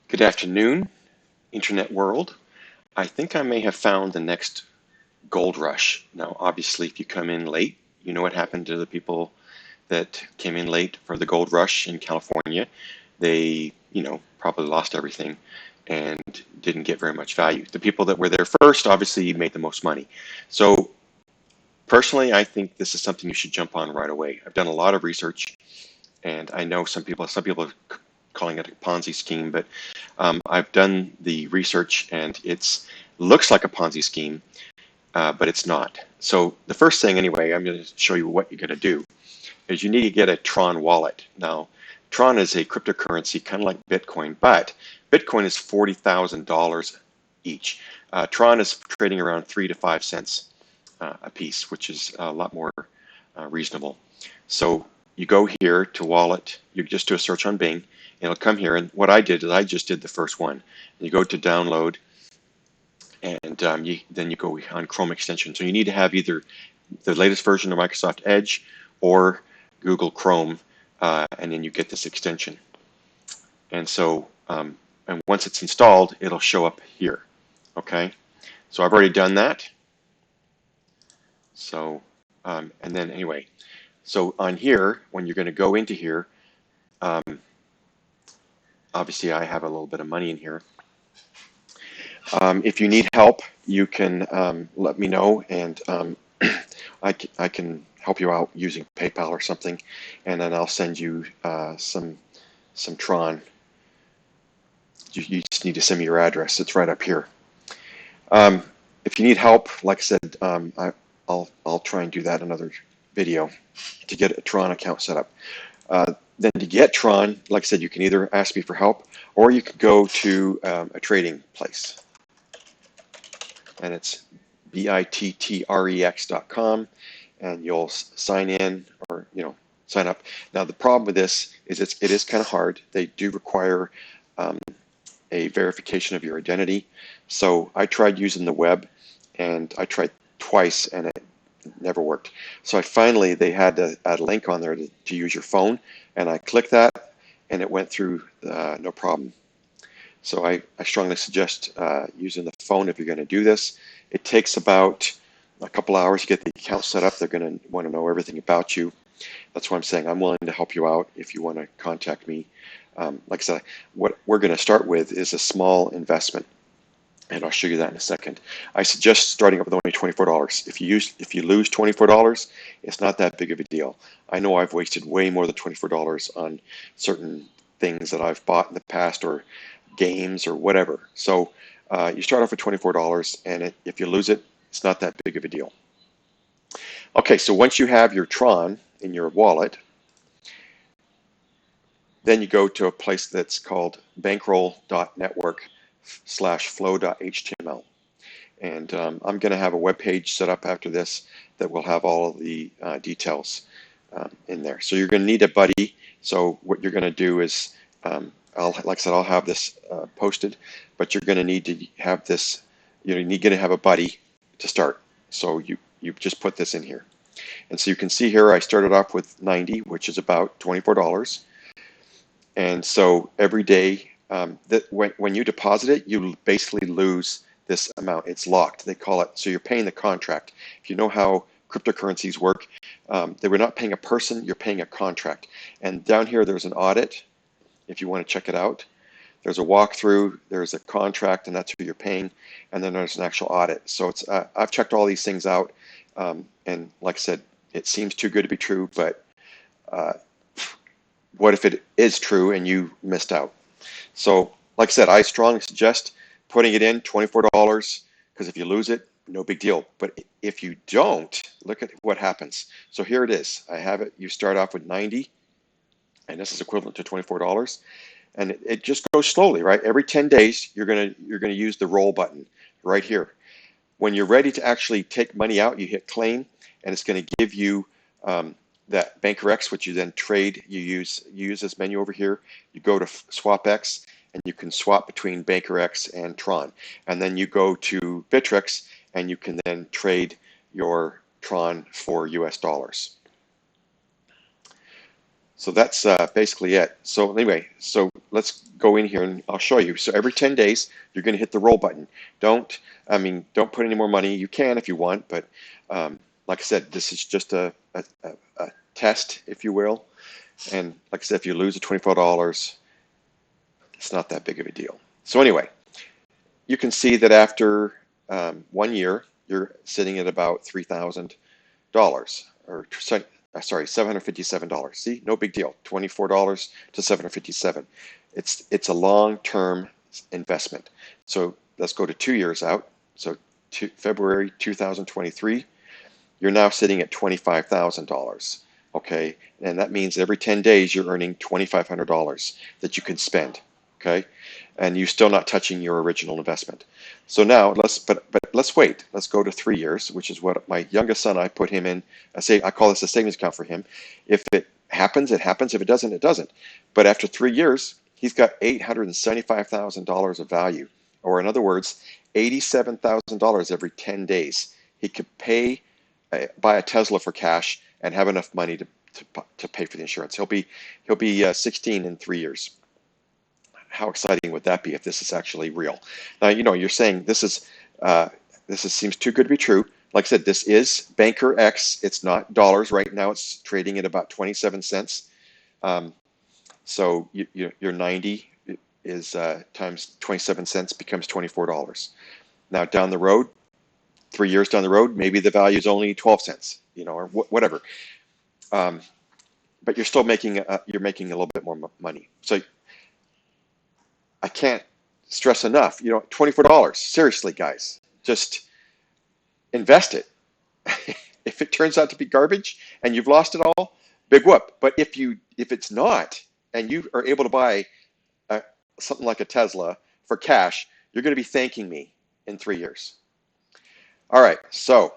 Good afternoon, Internet world. I think I may have found the next gold rush. Now, obviously, if you come in late, you know what happened to the people that came in late for the gold rush in California. They, probably lost everything and didn't get very much value. The people that were there first obviously made the most money. So, personally, I think this is something you should jump on right away. I've done a lot of research, and I know some people are calling it a Ponzi scheme, but I've done the research, and it's looks like a Ponzi scheme, but it's not. So the first thing, anyway, I'm going to show you what you're going to do is you need to get a Tron wallet. Now, Tron is a cryptocurrency, kind of like Bitcoin, but Bitcoin is $40,000 each. Tron is trading around 3 to 5 cents a piece, which is a lot more reasonable. So you go here to wallet, you just do a search on Bing, and it'll come here. And what I did is I just did the first one. You go to download, and then you go on Chrome extension. So you need to have either the latest version of Microsoft Edge or Google Chrome, and then you get this extension. And so, and once it's installed, it'll show up here. Okay, so I've already done that. So, and then anyway, so on here, when you're going to go into here, obviously I have a little bit of money in here. If you need help, you can let me know, and I can help you out using PayPal or something, and then I'll send you some Tron. You just need to send me your address. It's right up here. If you need help, like I said, I'll try and do that in another video to get a Tron account set up. Then to get Tron, like I said, you can either ask me for help, or you could go to a trading place, and it's bittrex.com, and you'll sign in, or sign up. Now the problem with this is it is kind of hard. They do require a verification of your identity. So I tried using the web, and I tried twice, and it never worked. So finally they had to add a link on there to use your phone, and I clicked that, and it went through no problem. So I strongly suggest using the phone if you're going to do this. It takes about a couple hours to get the account set up. They're going to want to know everything about you. That's why I'm saying I'm willing to help you out if you want to contact me. Like I said, what we're going to start with is a small investment, and I'll show you that in a second. I suggest starting up with only $24. If you lose $24, it's not that big of a deal. I know I've wasted way more than $24 on certain things that I've bought in the past, or games or whatever. So you start off with $24, and if you lose it, it's not that big of a deal. Okay, so once you have your Tron in your wallet, then you go to a place that's called bankroll.network/flow.html. And I'm going to have a web page set up after this that will have all of the details in there. So you're going to need a buddy. So what you're going to do is, like I said, I'll have this posted, but you're going to need to have this, you're going to have a buddy to start. So you just put this in here. And so you can see here I started off with 90, which is about $24. And so every day, when you deposit it, you basically lose this amount. It's locked. They call it, so you're paying the contract. If you know how cryptocurrencies work, they were not paying a person, you're paying a contract. And down here there's an audit, if you want to check it out. There's a walkthrough, there's a contract, and that's who you're paying, and then there's an actual audit. So it's I've checked all these things out, and like I said, it seems too good to be true, but what if it is true and you missed out? So like I said, I strongly suggest putting it in $24, because if you lose it, no big deal. But if you don't, look at what happens. So here it is. I have it. You start off with 90, and this is equivalent to $24. And it just goes slowly, right? Every 10 days, you're gonna use the roll button right here. When you're ready to actually take money out, you hit claim, and it's going to give you that BankerX, which you then trade. You use this menu over here. You go to SwapX, and you can swap between BankerX and Tron. And then you go to Bittrex, and you can then trade your Tron for US dollars. So that's basically it. So anyway, so let's go in here and I'll show you. So every 10 days, you're going to hit the roll button. Don't put any more money. You can if you want, but like I said, this is just a test, if you will. And like I said, if you lose the $24, it's not that big of a deal. So anyway, you can see that after 1 year, you're sitting at about $3,000 or sorry, $757. See, no big deal. $24 to $757. It's a long-term investment. So let's go to 2 years out. So February 2023, you're now sitting at $25,000. Okay, and that means every 10 days you're earning $2,500 that you can spend. Okay, and you're still not touching your original investment. So now but let's wait. Let's go to 3 years, which is what my youngest son, I put him in. I call this a savings account for him. If it happens, it happens. If it doesn't, it doesn't. But after 3 years, he's got $875,000 of value, or in other words, $87,000 every 10 days. He could buy a Tesla for cash and have enough money to pay for the insurance. He'll be 16 in 3 years. How exciting would that be if this is actually real? Now, you're saying seems too good to be true. Like I said, this is Banker X. It's not dollars right now. It's trading at about 27 cents. So your 90 is times 27 cents becomes $24. Now down the road, 3 years down the road, maybe the value is only 12 cents, or whatever. But you're still making a little bit more money. So I can't stress enough, $24. Seriously, guys, just invest it. If it turns out to be garbage and you've lost it all, big whoop. But if it's not, and you are able to buy something like a Tesla for cash, you're going to be thanking me in 3 years. All right, so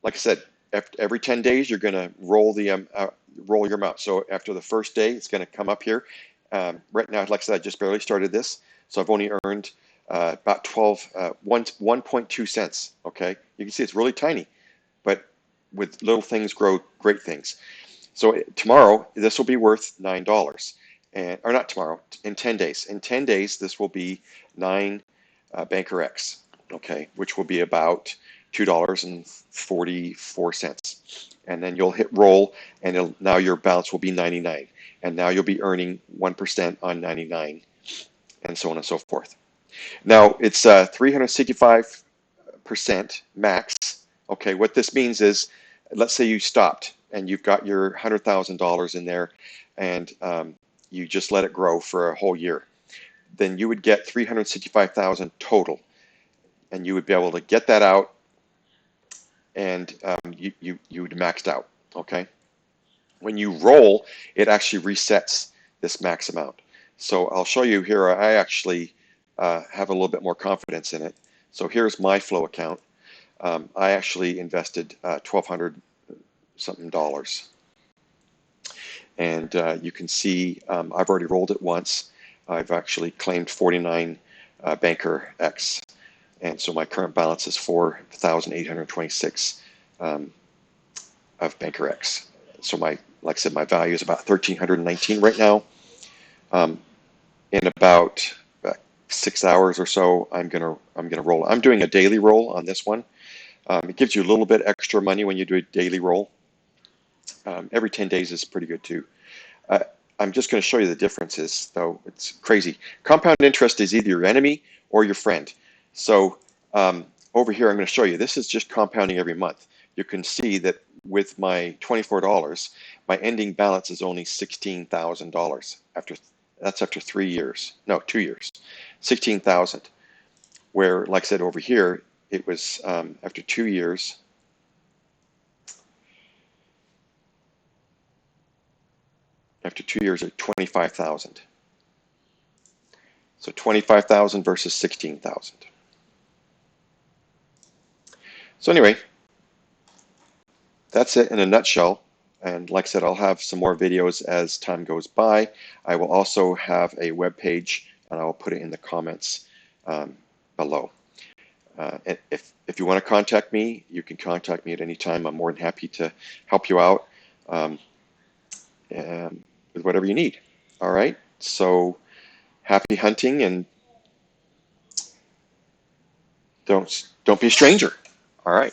like I said, every 10 days you're going to roll your amount. So after the first day, it's going to come up here. Right now, like I said, I just barely started this, so I've only earned about 1.2 cents. Okay, you can see it's really tiny, but with little things grow great things. So tomorrow, this will be worth $9, or not tomorrow, in 10 days. In 10 days, this will be 9 Banker X, okay, which will be about $2.44. And then you'll hit roll, and now your balance will be 99. And now you'll be earning 1% on 99, and so on and so forth. Now, it's 365% max. Okay, what this means is, let's say you stopped and you've got your $100,000 in there, and you just let it grow for a whole year. Then you would get 365,000 total, and you would be able to get that out, and you would maxed out. Okay, when you roll, it actually resets this max amount. So I'll show you here. I actually have a little bit more confidence in it. So here's my flow account. I actually invested 1,200 something dollars, and you can see I've already rolled it once. I've actually claimed 49 Banker X, and so my current balance is 4,826 of Banker X. So like I said, my value is about 1,319 right now. In about 6 hours or so, I'm gonna roll. I'm doing a daily roll on this one. It gives you a little bit extra money when you do a daily roll. Every 10 days is pretty good too. I'm just going to show you the differences, though. It's crazy. Compound interest is either your enemy or your friend. So over here, I'm going to show you. This is just compounding every month. You can see that with my $24, my ending balance is only $16,000 after 3 years. No, 2 years. 16,000. Where, like I said, over here, it was after 2 years. After 2 years at 25,000. So 25,000 versus 16,000. So anyway, that's it in a nutshell. And like I said, I'll have some more videos as time goes by. I will also have a web page, and I'll put it in the comments below. If you want to contact me, you can contact me at any time. I'm more than happy to help you out. with whatever you need. All right. So happy hunting, and don't be a stranger. All right.